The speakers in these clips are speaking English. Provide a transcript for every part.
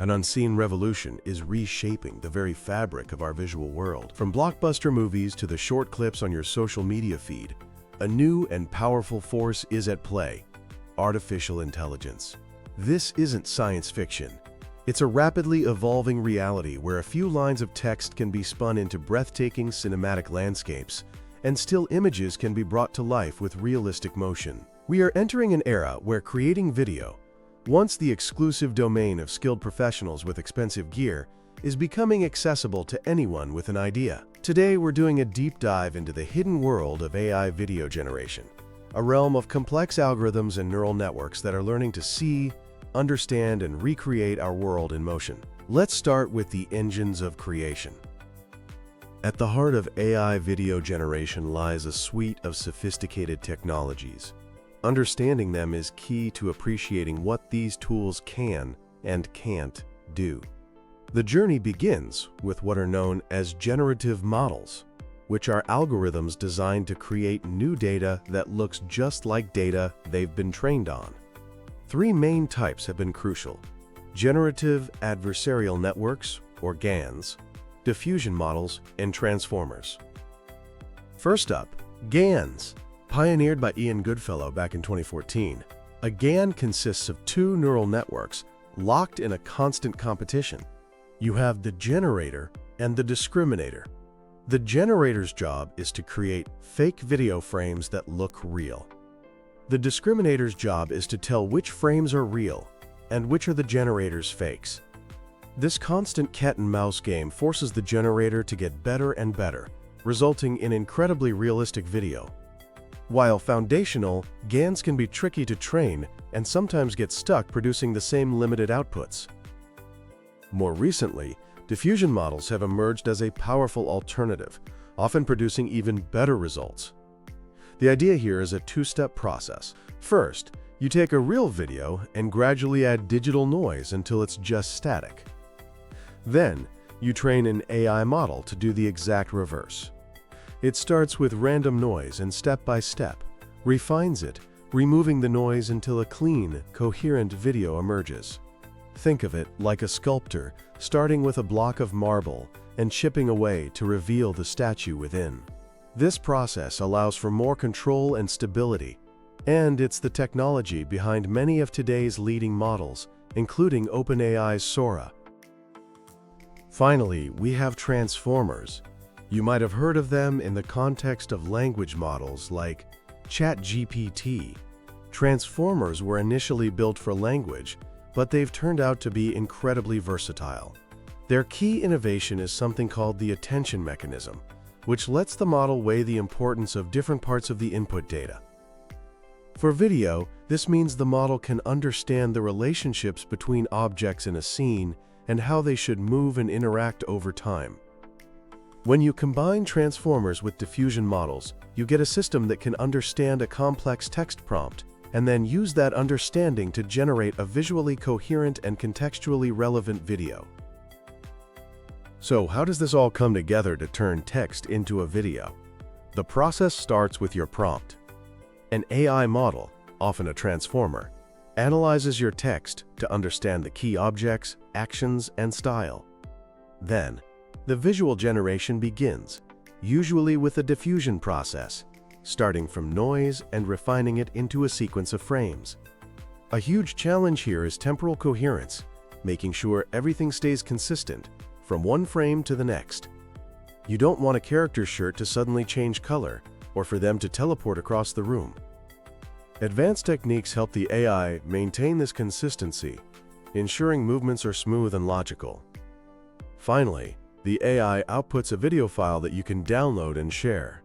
An unseen revolution is reshaping the very fabric of our visual world. From blockbuster movies to the short clips on your social media feed, a new and powerful force is at play: artificial intelligence. This isn't science fiction. It's a rapidly evolving reality where a few lines of text can be spun into breathtaking cinematic landscapes, and still images can be brought to life with realistic motion. We are entering an era where creating video, once the exclusive domain of skilled professionals with expensive gear, is becoming accessible to anyone with an idea. Today, we're doing a deep dive into the hidden world of AI video generation, a realm of complex algorithms and neural networks that are learning to see, understand, and recreate our world in motion. Let's start with the engines of creation. At the heart of AI video generation lies a suite of sophisticated technologies. Understanding them is key to appreciating what these tools can and can't do. The journey begins with what are known as generative models, which are algorithms designed to create new data that looks just like data they've been trained on. Three main types have been crucial: generative adversarial networks, or GANs, diffusion models, and transformers. First up, GANs. Pioneered by Ian Goodfellow back in 2014, a GAN consists of two neural networks locked in a constant competition. You have the generator and the discriminator. The generator's job is to create fake video frames that look real. The discriminator's job is to tell which frames are real and which are the generator's fakes. This constant cat-and-mouse game forces the generator to get better and better, resulting in incredibly realistic video. While foundational, GANs can be tricky to train and sometimes get stuck producing the same limited outputs. More recently, diffusion models have emerged as a powerful alternative, often producing even better results. The idea here is a two-step process. First, you take a real video and gradually add digital noise until it's just static. Then, you train an AI model to do the exact reverse. It starts with random noise and step by step refines it, removing the noise until a clean, coherent video emerges. Think of it like a sculptor starting with a block of marble and chipping away to reveal the statue within. This process allows for more control and stability, and it's the technology behind many of today's leading models, including OpenAI's Sora. Finally, we have transformers. You might have heard of them in the context of language models like ChatGPT. Transformers were initially built for language, but they've turned out to be incredibly versatile. Their key innovation is something called the attention mechanism, which lets the model weigh the importance of different parts of the input data. For video, this means the model can understand the relationships between objects in a scene and how they should move and interact over time. When you combine transformers with diffusion models, you get a system that can understand a complex text prompt and then use that understanding to generate a visually coherent and contextually relevant video. So, how does this all come together to turn text into a video? The process starts with your prompt. An AI model, often a transformer, analyzes your text to understand the key objects, actions, and style. Then, the visual generation begins, usually with a diffusion process, starting from noise and refining it into a sequence of frames. A huge challenge here is temporal coherence, making sure everything stays consistent from one frame to the next. You don't want a character's shirt to suddenly change color or for them to teleport across the room. Advanced techniques help the AI maintain this consistency, ensuring movements are smooth and logical. Finally, the AI outputs a video file that you can download and share.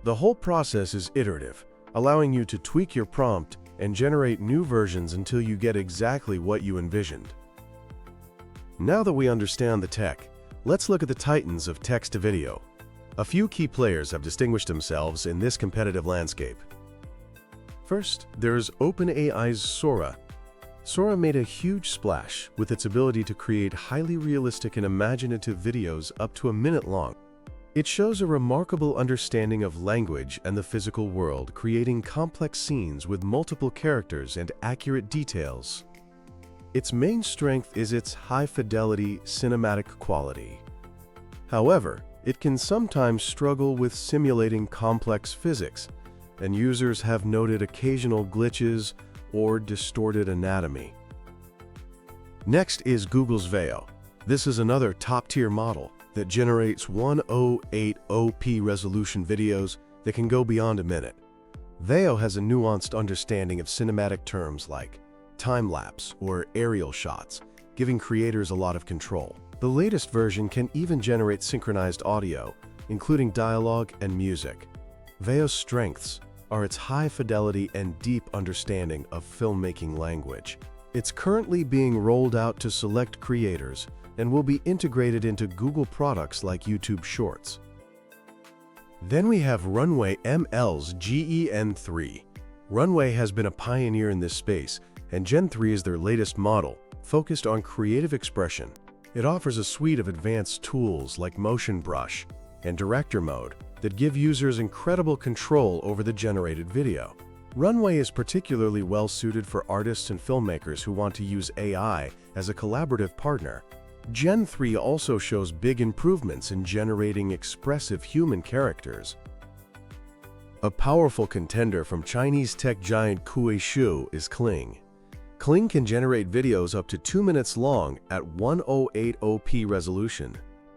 The whole process is iterative, allowing you to tweak your prompt and generate new versions until you get exactly what you envisioned. Now that we understand the tech, let's look at the titans of text-to-video. A few key players have distinguished themselves in this competitive landscape. First, there's OpenAI's Sora. Sora made a huge splash with its ability to create highly realistic and imaginative videos up to a minute long. It shows a remarkable understanding of language and the physical world, creating complex scenes with multiple characters and accurate details. Its main strength is its high-fidelity cinematic quality. However, it can sometimes struggle with simulating complex physics, and users have noted occasional glitches or distorted anatomy. Next is Google's Veo. This is another top-tier model that generates 1080p resolution videos that can go beyond a minute. Veo has a nuanced understanding of cinematic terms like time-lapse or aerial shots, giving creators a lot of control. The latest version can even generate synchronized audio, including dialogue and music. Veo's strengths are its high fidelity and deep understanding of filmmaking language. It's currently being rolled out to select creators and will be integrated into Google products like YouTube Shorts. Then we have Runway ML's GEN3. Runway has been a pioneer in this space, and Gen 3 is their latest model, focused on creative expression. It offers a suite of advanced tools like Motion Brush and Director Mode that give users incredible control over the generated video. Runway is particularly well-suited for artists and filmmakers who want to use AI as a collaborative partner. Gen 3 also shows big improvements in generating expressive human characters. A powerful contender from Chinese tech giant Kuaishou is Kling. Kling can generate videos up to 2 minutes long at 1080p resolution.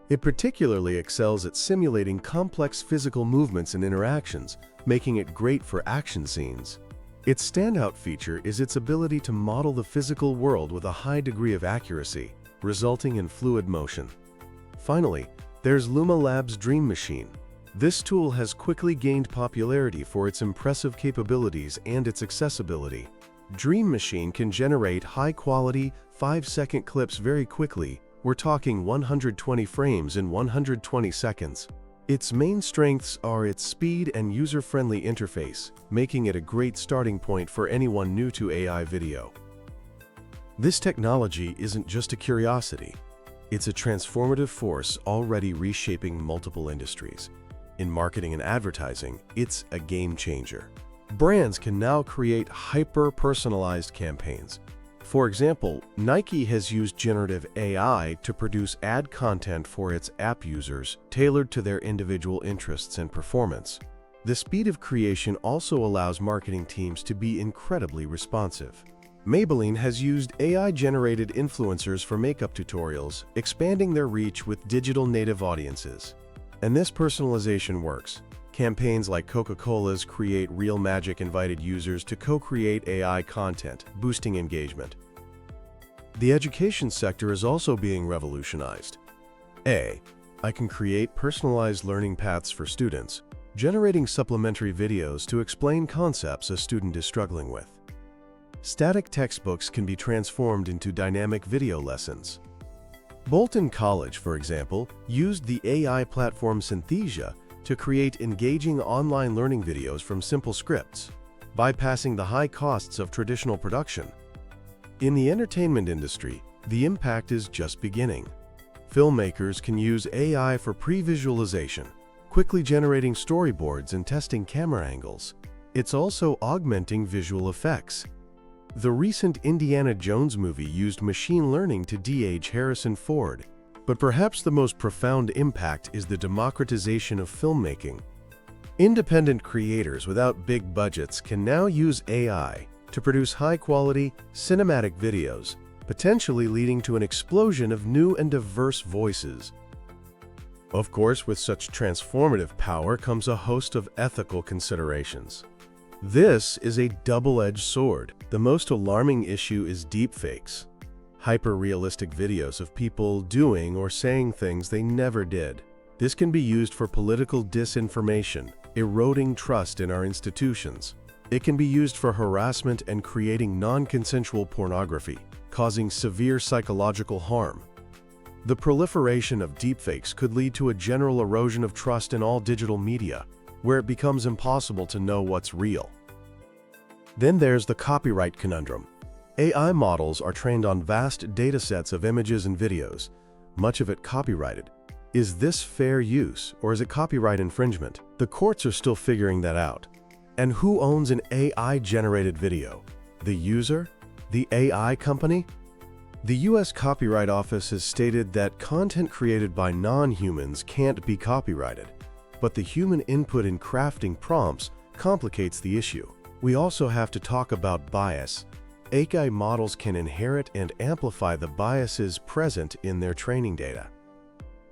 It particularly excels at simulating complex physical movements and interactions, making it great for action scenes. Its standout feature is its ability to model the physical world with a high degree of accuracy, resulting in fluid motion. Finally, there's Luma Labs Dream Machine. This tool has quickly gained popularity for its impressive capabilities and its accessibility. Dream Machine can generate high-quality, 5-second clips very quickly. We're talking 120 frames in 120 seconds. Its main strengths are its speed and user-friendly interface, making it a great starting point for anyone new to AI video. This technology isn't just a curiosity. It's a transformative force already reshaping multiple industries. In marketing and advertising, it's a game changer. Brands can now create hyper-personalized campaigns. For example, Nike has used generative AI to produce ad content for its app users tailored to their individual interests and performance. The speed of creation also allows marketing teams to be incredibly responsive. Maybelline has used AI-generated influencers for makeup tutorials, expanding their reach with digital native audiences. And this personalization works. Campaigns like Coca-Cola's Create Real Magic invited users to co-create AI content, boosting engagement. The education sector is also being revolutionized. I can create personalized learning paths for students, generating supplementary videos to explain concepts a student is struggling with. Static textbooks can be transformed into dynamic video lessons. Bolton College, for example, used the AI platform Synthesia to create engaging online learning videos from simple scripts, bypassing the high costs of traditional production. In the entertainment industry, the impact is just beginning. Filmmakers can use AI for pre-visualization, quickly generating storyboards and testing camera angles. It's also augmenting visual effects. The recent Indiana Jones movie used machine learning to de-age Harrison Ford. But perhaps the most profound impact is the democratization of filmmaking. Independent creators without big budgets can now use AI to produce high-quality, cinematic videos, potentially leading to an explosion of new and diverse voices. Of course, with such transformative power comes a host of ethical considerations. This is a double-edged sword. The most alarming issue is deepfakes. Hyper-realistic videos of people doing or saying things they never did. This can be used for political disinformation, eroding trust in our institutions. It can be used for harassment and creating non-consensual pornography, causing severe psychological harm. The proliferation of deepfakes could lead to a general erosion of trust in all digital media, where it becomes impossible to know what's real. Then there's the copyright conundrum. AI models are trained on vast datasets of images and videos, much of it copyrighted. Is this fair use, or is it copyright infringement? The courts are still figuring that out. And who owns an AI-generated video? The user? The AI company? The U.S. Copyright Office has stated that content created by non-humans can't be copyrighted, but the human input in crafting prompts complicates the issue. We also have to talk about bias. AI models can inherit and amplify the biases present in their training data.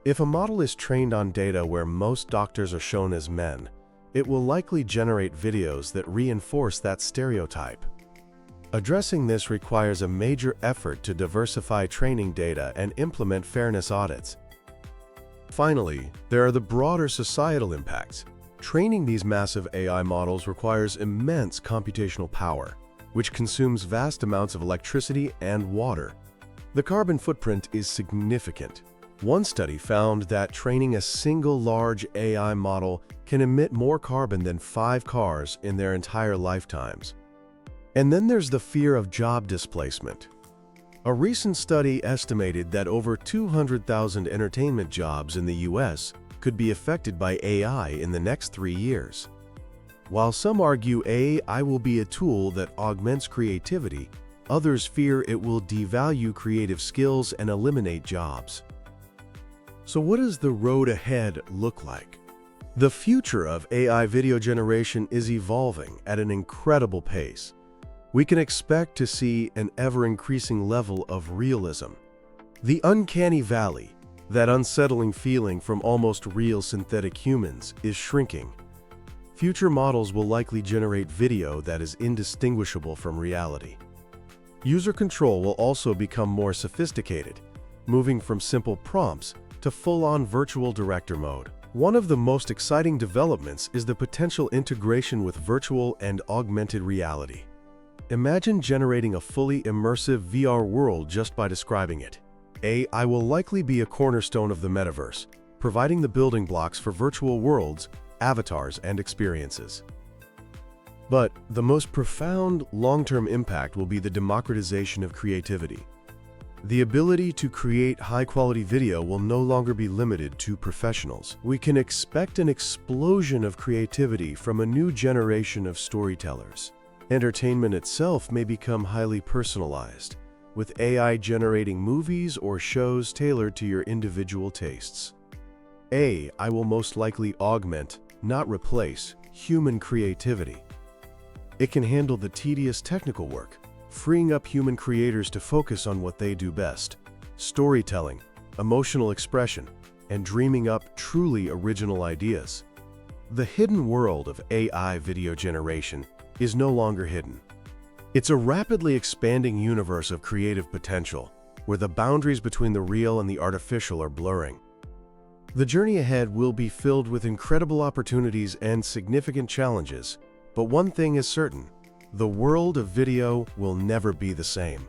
If a model is trained on data where most doctors are shown as men, it will likely generate videos that reinforce that stereotype. Addressing this requires a major effort to diversify training data and implement fairness audits. Finally, there are the broader societal impacts. Training these massive AI models requires immense computational power, which consumes vast amounts of electricity and water. The carbon footprint is significant. One study found that training a single large AI model can emit more carbon than 5 cars in their entire lifetimes. And then there's the fear of job displacement. A recent study estimated that over 200,000 entertainment jobs in the US could be affected by AI in the next 3 years. While some argue AI will be a tool that augments creativity, others fear it will devalue creative skills and eliminate jobs. So what does the road ahead look like? The future of AI video generation is evolving at an incredible pace. We can expect to see an ever-increasing level of realism. The uncanny valley, that unsettling feeling from almost real synthetic humans, is shrinking. Future models will likely generate video that is indistinguishable from reality. User control will also become more sophisticated, moving from simple prompts to full-on virtual director mode. One of the most exciting developments is the potential integration with virtual and augmented reality. Imagine generating a fully immersive VR world just by describing it. AI will likely be a cornerstone of the metaverse, providing the building blocks for virtual worlds, avatars, and experiences. But the most profound long-term impact will be the democratization of creativity. The ability to create high-quality video will no longer be limited to professionals. We can expect an explosion of creativity from a new generation of storytellers. Entertainment itself may become highly personalized, with AI generating movies or shows tailored to your individual tastes. AI will most likely augment, not replace, human creativity. It can handle the tedious technical work, freeing up human creators to focus on what they do best: storytelling, emotional expression, and dreaming up truly original ideas. The hidden world of AI video generation is no longer hidden. It's a rapidly expanding universe of creative potential, where the boundaries between the real and the artificial are blurring. The journey ahead will be filled with incredible opportunities and significant challenges, but one thing is certain: the world of video will never be the same.